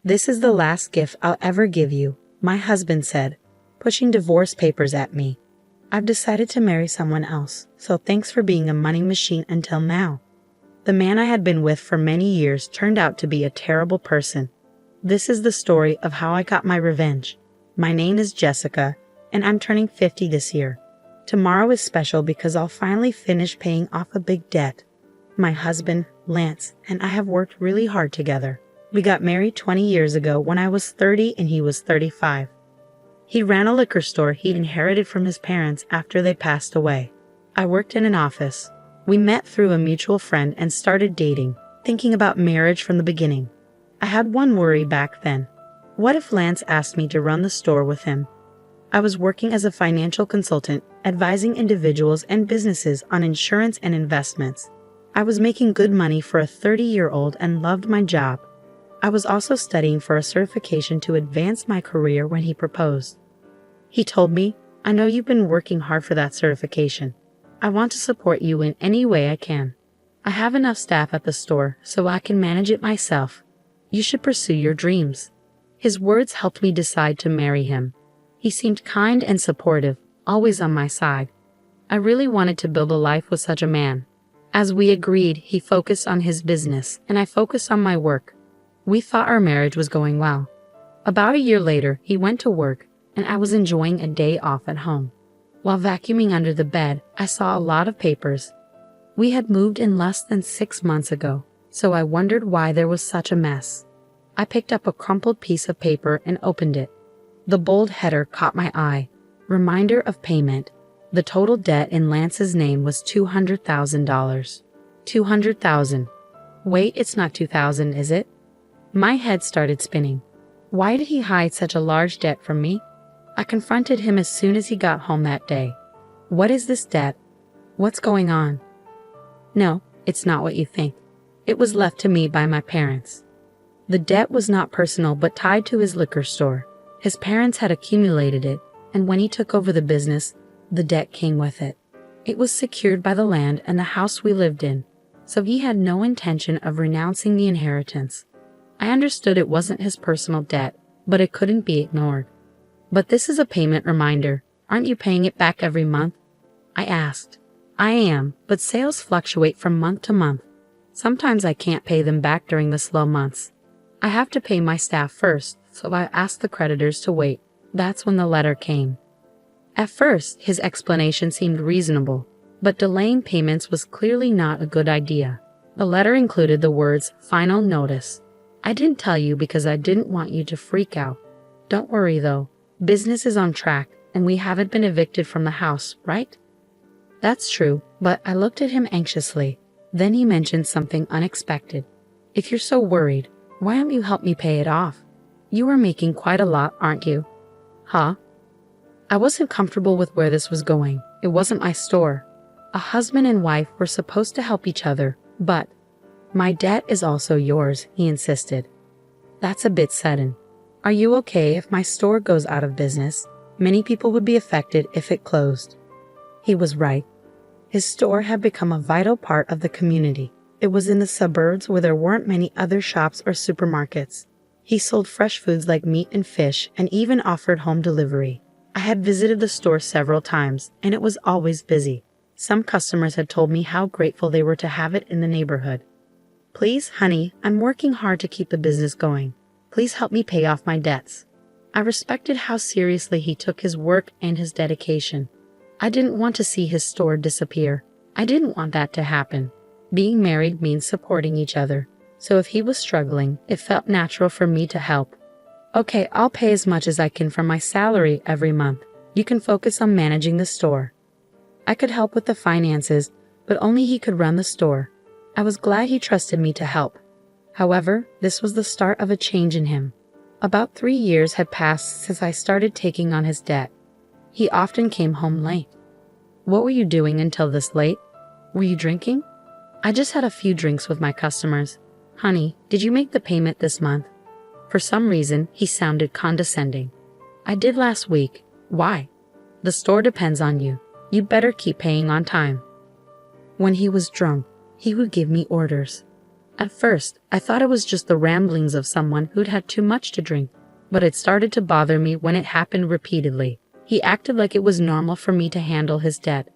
"This is the last gift I'll ever give you," my husband said, pushing divorce papers at me. "I've decided to marry someone else, so thanks for being a money machine until now." The man I had been with for many years turned out to be a terrible person. This is the story of how I got my revenge. My name is Jessica, and I'm turning 50 this year. Tomorrow is special because I'll finally finish paying off a big debt. My husband, Lance, and I have worked really hard together. We got married 20 years ago when I was 30 and he was 35. He ran a liquor store he inherited from his parents after they passed away. I worked in an office. We met through a mutual friend and started dating, thinking about marriage from the beginning. I had one worry back then. What if Lance asked me to run the store with him? I was working as a financial consultant, advising individuals and businesses on insurance and investments. I was making good money for a 30-year-old and loved my job. I was also studying for a certification to advance my career when he proposed. He told me, "I know you've been working hard for that certification. I want to support you in any way I can. I have enough staff at the store so I can manage it myself. You should pursue your dreams." His words helped me decide to marry him. He seemed kind and supportive, always on my side. I really wanted to build a life with such a man. As we agreed, he focused on his business and I focused on my work. We thought our marriage was going well. About a year later, he went to work and I was enjoying a day off at home. While vacuuming under the bed, I saw a lot of papers. We had moved in less than 6 months ago, so I wondered why there was such a mess. I picked up a crumpled piece of paper and opened it. The bold header caught my eye. Reminder of payment. The total debt in Lance's name was $200,000. $200,000. Wait, it's not $2,000, is it? My head started spinning. Why did he hide such a large debt from me? I confronted him as soon as he got home that day. "What is this debt? What's going on?" "No, it's not what you think. It was left to me by my parents." The debt was not personal but tied to his liquor store. His parents had accumulated it, and when he took over the business, the debt came with it. It was secured by the land and the house we lived in, so he had no intention of renouncing the inheritance. I understood it wasn't his personal debt, but it couldn't be ignored. "But this is a payment reminder. Aren't you paying it back every month?" I asked. "I am, but sales fluctuate from month to month. Sometimes I can't pay them back during the slow months. I have to pay my staff first, so I asked the creditors to wait." That's when the letter came. At first, his explanation seemed reasonable, but delaying payments was clearly not a good idea. The letter included the words, "Final notice." "I didn't tell you because I didn't want you to freak out. Don't worry though, business is on track and we haven't been evicted from the house, right?" That's true, but I looked at him anxiously. Then he mentioned something unexpected. "If you're so worried, why don't you help me pay it off? You are making quite a lot, aren't you?" "Huh?" I wasn't comfortable with where this was going. It wasn't my store. A husband and wife were supposed to help each other, but "My debt is also yours," he insisted. "That's a bit sudden. Are you okay if my store goes out of business? Many people would be affected if it closed." He was right. His store had become a vital part of the community. It was in the suburbs where there weren't many other shops or supermarkets. He sold fresh foods like meat and fish and even offered home delivery. I had visited the store several times, and it was always busy. Some customers had told me how grateful they were to have it in the neighborhood. "Please, honey, I'm working hard to keep the business going. Please help me pay off my debts." I respected how seriously he took his work and his dedication. I didn't want to see his store disappear. I didn't want that to happen. Being married means supporting each other, so if he was struggling, it felt natural for me to help. "Okay, I'll pay as much as I can from my salary every month. You can focus on managing the store." I could help with the finances, but only he could run the store. I was glad he trusted me to help. However, this was the start of a change in him. About 3 years had passed since I started taking on his debt. He often came home late. "What were you doing until this late? Were you drinking?" "I just had a few drinks with my customers." "Honey, did you make the payment this month?" For some reason, he sounded condescending. "I did last week." "Why?" "The store depends on you. You better keep paying on time." When he was drunk, he would give me orders. At first, I thought it was just the ramblings of someone who'd had too much to drink, but it started to bother me when it happened repeatedly. He acted like it was normal for me to handle his debt.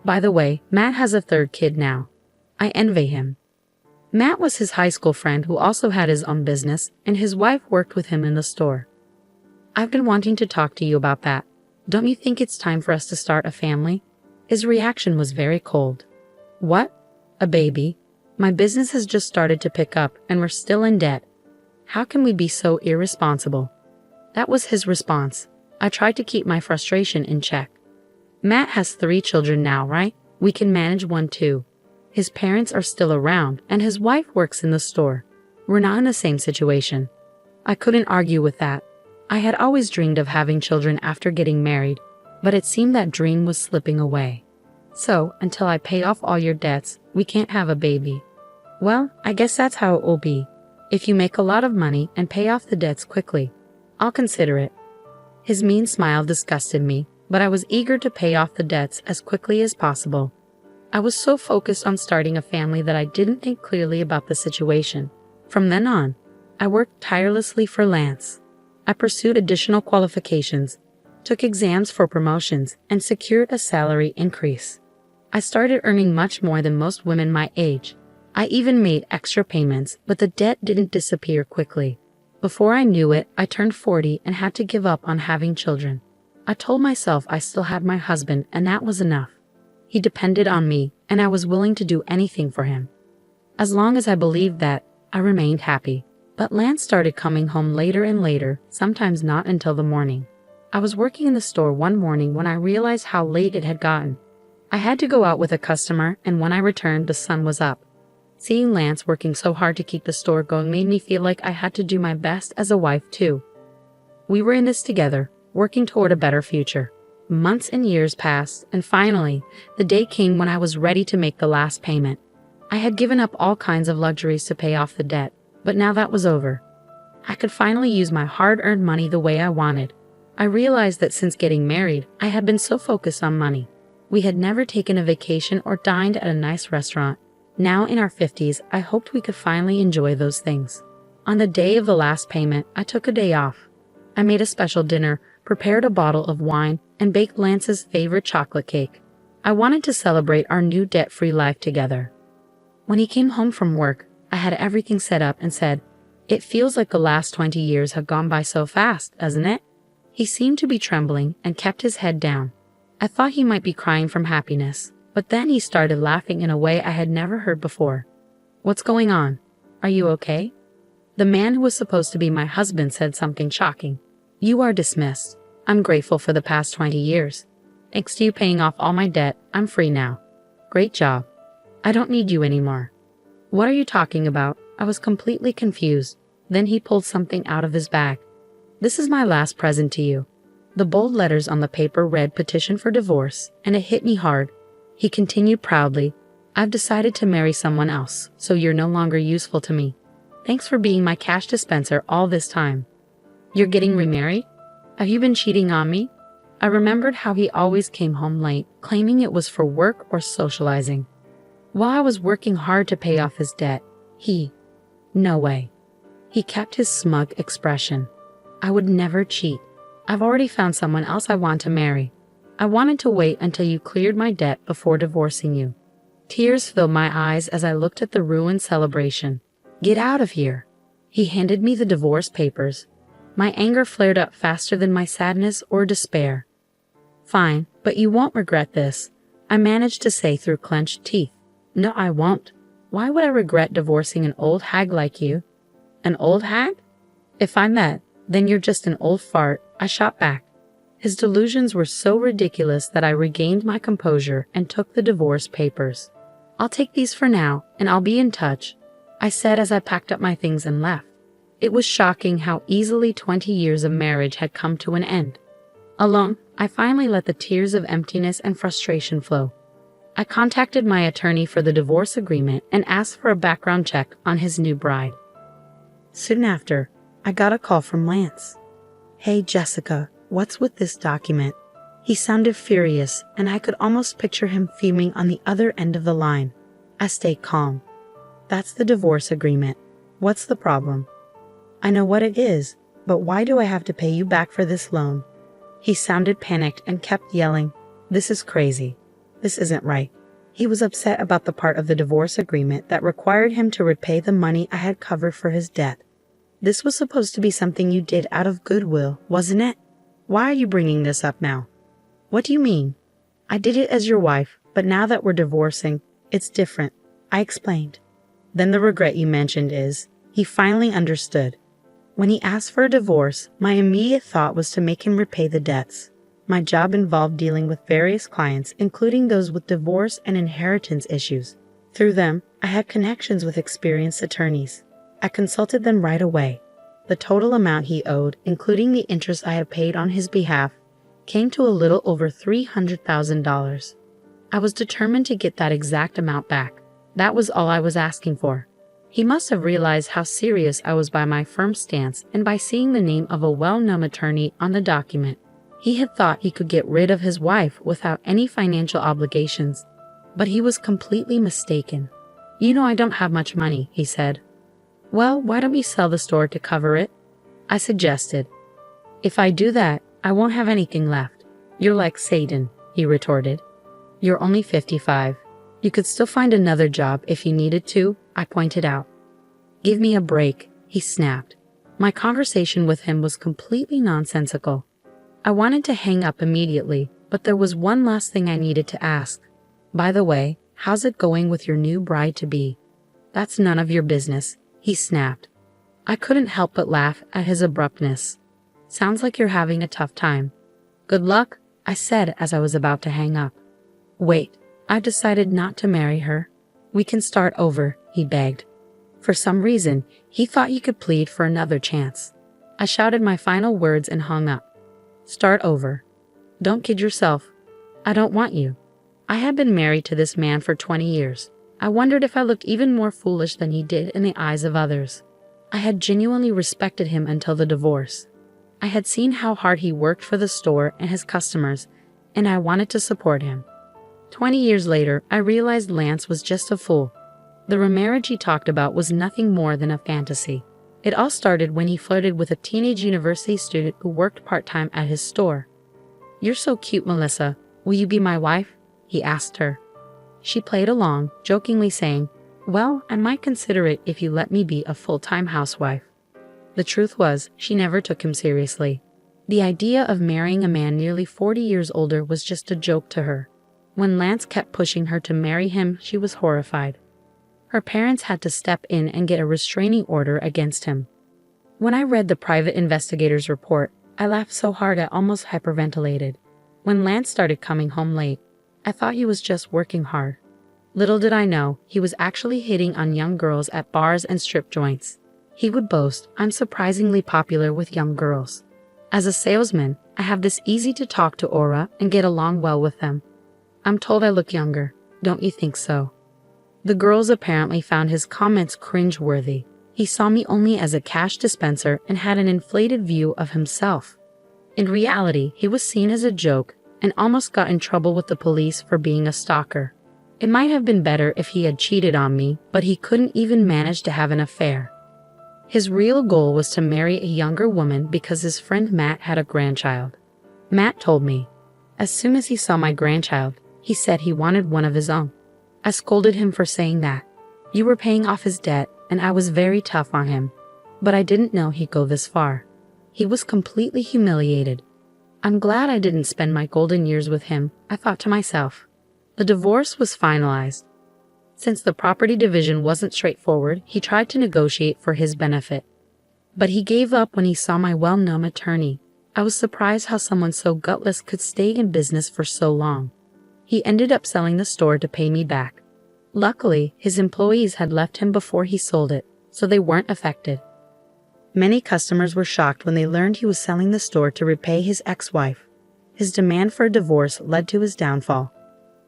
By the way, Matt has a third kid now. I envy him. Matt was his high school friend who also had his own business, and his wife worked with him in the store. I've been wanting to talk to you about that. Don't you think it's time for us to start a family? His reaction was very cold. What? A baby? My business has just started to pick up, and we're still in debt. How can we be so irresponsible? That was his response. I tried to keep my frustration in check. Matt has 3 children now, right? We can manage one too. His parents are still around, and his wife works in the store. We're not in the same situation. I couldn't argue with that. I had always dreamed of having children after getting married, but it seemed that dream was slipping away. So, until I pay off all your debts, we can't have a baby. Well, I guess that's how it will be. If you make a lot of money and pay off the debts quickly, I'll consider it. His mean smile disgusted me, but I was eager to pay off the debts as quickly as possible. I was so focused on starting a family that I didn't think clearly about the situation. From then on, I worked tirelessly for Lance. I pursued additional qualifications, took exams for promotions, and secured a salary increase. I started earning much more than most women my age. I even made extra payments, but the debt didn't disappear quickly. Before I knew it, I turned 40 and had to give up on having children. I told myself I still had my husband, and that was enough. He depended on me, and I was willing to do anything for him. As long as I believed that, I remained happy. But Lance started coming home later and later, sometimes not until the morning. I was working in the store one morning when I realized how late it had gotten. I had to go out with a customer, and when I returned, the sun was up. Seeing Lance working so hard to keep the store going made me feel like I had to do my best as a wife too. We were in this together, working toward a better future. Months and years passed, and finally, the day came when I was ready to make the last payment. I had given up all kinds of luxuries to pay off the debt, but now that was over. I could finally use my hard-earned money the way I wanted. I realized that since getting married, I had been so focused on money. We had never taken a vacation or dined at a nice restaurant. Now in our 50s, I hoped we could finally enjoy those things. On the day of the last payment, I took a day off. I made a special dinner, prepared a bottle of wine, and baked Lance's favorite chocolate cake. I wanted to celebrate our new debt-free life together. When he came home from work, I had everything set up and said, "It feels like the last 20 years have gone by so fast, doesn't it?" He seemed to be trembling and kept his head down. I thought he might be crying from happiness, but then he started laughing in a way I had never heard before. "What's going on? Are you okay?" The man who was supposed to be my husband said something shocking. "You are dismissed. I'm grateful for the past 20 years. Thanks to you paying off all my debt, I'm free now. Great job. I don't need you anymore." "What are you talking about?" I was completely confused. Then he pulled something out of his bag. "This is my last present to you." The bold letters on the paper read "Petition for Divorce," and it hit me hard. He continued proudly, "I've decided to marry someone else, so you're no longer useful to me. Thanks for being my cash dispenser all this time." "You're getting remarried? Have you been cheating on me?" I remembered how he always came home late, claiming it was for work or socializing. While I was working hard to pay off his debt, no way. He kept his smug expression. "I would never cheat. I've already found someone else I want to marry. I wanted to wait until you cleared my debt before divorcing you." Tears filled my eyes as I looked at the ruined celebration. "Get out of here." He handed me the divorce papers. My anger flared up faster than my sadness or despair. "Fine, but you won't regret this," I managed to say through clenched teeth. "No, I won't. Why would I regret divorcing an old hag like you?" "An old hag? If I'm that, then you're just an old fart," I shot back. His delusions were so ridiculous that I regained my composure and took the divorce papers. "I'll take these for now, and I'll be in touch," I said as I packed up my things and left. It was shocking how easily 20 years of marriage had come to an end. Alone, I finally let the tears of emptiness and frustration flow. I contacted my attorney for the divorce agreement and asked for a background check on his new bride. Soon after, I got a call from Lance. "Hey Jessica, what's with this document?" He sounded furious, and I could almost picture him fuming on the other end of the line. I stayed calm. That's the divorce agreement. What's the problem? I know what it is, but why do I have to pay you back for this loan? He sounded panicked and kept yelling, "This is crazy. This isn't right." He was upset about the part of the divorce agreement that required him to repay the money I had covered for his debt. This was supposed to be something you did out of goodwill, wasn't it? Why are you bringing this up now? What do you mean? I did it as your wife, but now that we're divorcing, it's different, I explained. Then the regret you mentioned is, he finally understood. When he asked for a divorce, my immediate thought was to make him repay the debts. My job involved dealing with various clients, including those with divorce and inheritance issues. Through them, I had connections with experienced attorneys. I consulted them right away. The total amount he owed, including the interest I had paid on his behalf, came to a little over $300,000. I was determined to get that exact amount back. That was all I was asking for. He must have realized how serious I was by my firm stance and by seeing the name of a well-known attorney on the document. He had thought he could get rid of his wife without any financial obligations, but he was completely mistaken. "You know I don't have much money," he said. "Well, why don't we sell the store to cover it?" I suggested. "If I do that, I won't have anything left." "You're like Satan," he retorted. "You're only 55. You could still find another job if you needed to," I pointed out. "Give me a break," he snapped. My conversation with him was completely nonsensical. I wanted to hang up immediately, but there was one last thing I needed to ask. "By the way, how's it going with your new bride-to-be?" "That's none of your business," he snapped. I couldn't help but laugh at his abruptness. "Sounds like you're having a tough time." "Good luck," I said as I was about to hang up. "Wait, I've decided not to marry her. We can start over," he begged. For some reason, he thought he could plead for another chance. I shouted my final words and hung up. "Start over. Don't kid yourself. I don't want you." I had been married to this man for 20 years. I wondered if I looked even more foolish than he did in the eyes of others. I had genuinely respected him until the divorce. I had seen how hard he worked for the store and his customers, and I wanted to support him. 20 years later, I realized Lance was just a fool. The remarriage he talked about was nothing more than a fantasy. It all started when he flirted with a teenage university student who worked part-time at his store. "You're so cute, Melissa. Will you be my wife?" he asked her. She played along, jokingly saying, "Well, I might consider it if you let me be a full-time housewife." The truth was, she never took him seriously. The idea of marrying a man nearly 40 years older was just a joke to her. When Lance kept pushing her to marry him, she was horrified. Her parents had to step in and get a restraining order against him. When I read the private investigator's report, I laughed so hard I almost hyperventilated. When Lance started coming home late, I thought he was just working hard. Little did I know, he was actually hitting on young girls at bars and strip joints. He would boast, "I'm surprisingly popular with young girls. As a salesman, I have this easy-to-talk-to aura and get along well with them. I'm told I look younger. Don't you think so?" The girls apparently found his comments cringe-worthy. He saw me only as a cash dispenser and had an inflated view of himself. In reality, he was seen as a joke and almost got in trouble with the police for being a stalker. It might have been better if he had cheated on me, but he couldn't even manage to have an affair. His real goal was to marry a younger woman because his friend Matt had a grandchild. Matt told me. As soon as he saw my grandchild, he said he wanted one of his own. I scolded him for saying that. You were paying off his debt, and I was very tough on him. But I didn't know he'd go this far. He was completely humiliated. I'm glad I didn't spend my golden years with him, I thought to myself. The divorce was finalized. Since the property division wasn't straightforward, he tried to negotiate for his benefit. But he gave up when he saw my well-known attorney. I was surprised how someone so gutless could stay in business for so long. He ended up selling the store to pay me back. Luckily, his employees had left him before he sold it, so they weren't affected. Many customers were shocked when they learned he was selling the store to repay his ex-wife. His demand for a divorce led to his downfall.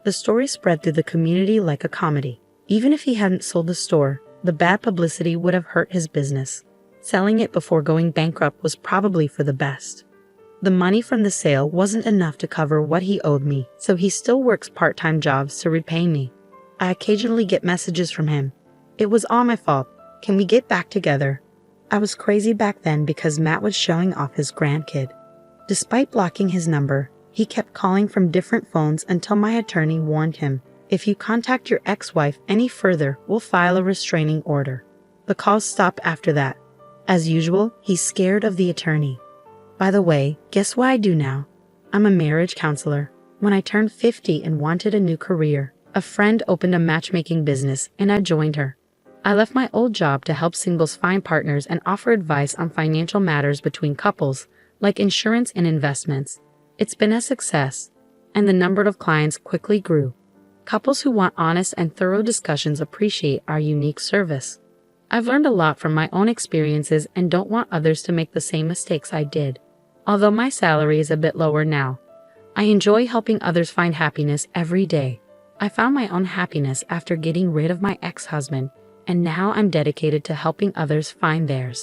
The story spread through the community like a comedy. Even if he hadn't sold the store, the bad publicity would have hurt his business. Selling it before going bankrupt was probably for the best. The money from the sale wasn't enough to cover what he owed me, so he still works part-time jobs to repay me. I occasionally get messages from him. It was all my fault. Can we get back together? I was crazy back then because Matt was showing off his grandkid. Despite blocking his number, he kept calling from different phones until my attorney warned him, "If you contact your ex-wife any further, we'll file a restraining order." The calls stopped after that. As usual, he's scared of the attorney. By the way, guess what I do now? I'm a marriage counselor. When I turned 50 and wanted a new career, a friend opened a matchmaking business and I joined her. I left my old job to help singles find partners and offer advice on financial matters between couples, like insurance and investments. It's been a success, and the number of clients quickly grew. Couples who want honest and thorough discussions appreciate our unique service. I've learned a lot from my own experiences and don't want others to make the same mistakes I did. Although my salary is a bit lower now, I enjoy helping others find happiness every day. I found my own happiness after getting rid of my ex-husband, and now I'm dedicated to helping others find theirs.